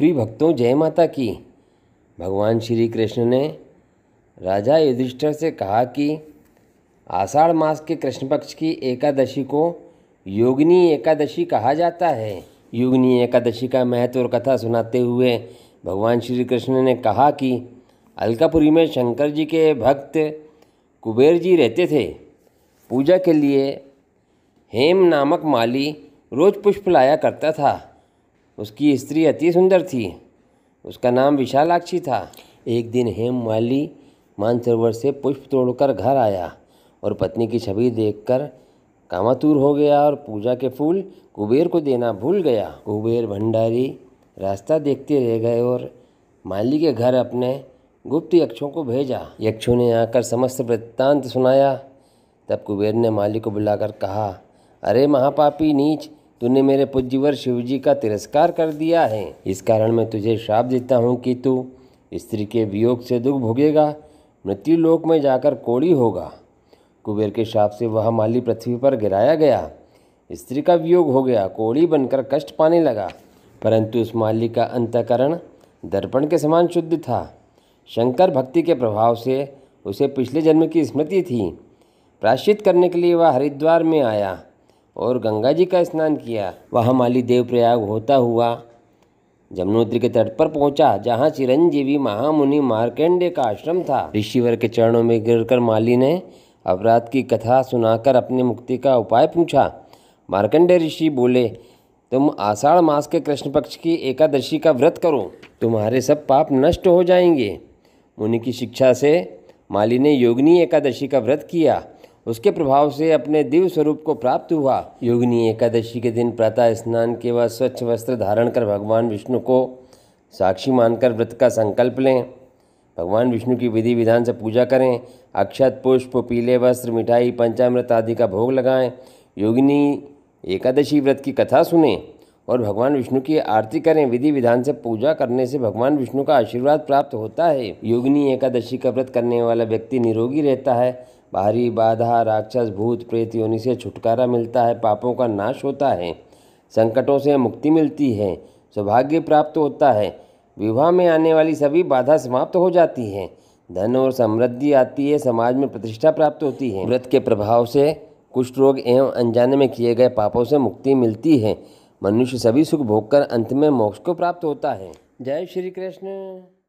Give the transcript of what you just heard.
प्रिय भक्तों, जय माता की। भगवान श्री कृष्ण ने राजा युधिष्ठिर से कहा कि आषाढ़ मास के कृष्ण पक्ष की एकादशी को योगिनी एकादशी कहा जाता है। योगिनी एकादशी का महत्व और कथा सुनाते हुए भगवान श्री कृष्ण ने कहा कि अलकापुरी में शंकर जी के भक्त कुबेर जी रहते थे। पूजा के लिए हेम नामक माली रोज पुष्प लाया करता था। उसकी स्त्री अति सुंदर थी। उसका नाम विशालाक्षी था। एक दिन हेम माली मानसरोवर से पुष्प तोड़कर घर आया और पत्नी की छवि देखकर कामातुर हो गया और पूजा के फूल कुबेर को देना भूल गया। कुबेर भंडारी रास्ता देखते रह गए और माली के घर अपने गुप्त यक्षों को भेजा। यक्षों ने आकर समस्त वृत्तांत सुनाया। तब कुबेर ने माली को बुलाकर कहा, अरे महापापी नीच, तूने मेरे पूज्यवर शिवजी का तिरस्कार कर दिया है। इस कारण मैं तुझे श्राप देता हूँ कि तू स्त्री के वियोग से दुख भोगेगा, मृत्यु लोक में जाकर कोढ़ी होगा। कुबेर के श्राप से वह माली पृथ्वी पर गिराया गया। स्त्री का वियोग हो गया, कोढ़ी बनकर कष्ट पाने लगा। परंतु उस माली का अंतःकरण दर्पण के समान शुद्ध था। शंकर भक्ति के प्रभाव से उसे पिछले जन्म की स्मृति थी। प्रायश्चित करने के लिए वह हरिद्वार में आया और गंगा जी का स्नान किया। वहाँ माली देवप्रयाग होता हुआ जमुनोत्री के तट पर पहुंचा, जहाँ चिरंजीवी महामुनि मार्कंडेय का आश्रम था। ऋषिवर के चरणों में गिरकर माली ने अपराध की कथा सुनाकर अपनी मुक्ति का उपाय पूछा। मार्कंडेय ऋषि बोले, तुम आषाढ़ मास के कृष्ण पक्ष की एकादशी का व्रत करो, तुम्हारे सब पाप नष्ट हो जाएंगे। मुनि की शिक्षा से माली ने योगिनी एकादशी का व्रत किया। उसके प्रभाव से अपने दिव्य स्वरूप को प्राप्त हुआ। योगिनी एकादशी के दिन प्रातः स्नान के बाद स्वच्छ वस्त्र धारण कर भगवान विष्णु को साक्षी मानकर व्रत का संकल्प लें। भगवान विष्णु की विधि विधान से पूजा करें। अक्षत, पुष्प, पीले वस्त्र, मिठाई, पंचामृत आदि का भोग लगाएं। योगिनी एकादशी व्रत की कथा सुनें और भगवान विष्णु की आरती करें। विधि विधान से पूजा करने से भगवान विष्णु का आशीर्वाद प्राप्त होता है। योगिनी एकादशी का व्रत करने वाला व्यक्ति निरोगी रहता है। बाहरी बाधा, राक्षस, भूत, प्रेत योनि से छुटकारा मिलता है। पापों का नाश होता है। संकटों से मुक्ति मिलती है। सौभाग्य प्राप्त होता है। विवाह में आने वाली सभी बाधा समाप्त हो जाती हैं। धन और समृद्धि आती है। समाज में प्रतिष्ठा प्राप्त होती है। व्रत के प्रभाव से कुष्ठ रोग एवं अनजाने में किए गए पापों से मुक्ति मिलती है। मनुष्य सभी सुख भोगकर अंत में मोक्ष को प्राप्त होता है। जय श्री कृष्ण।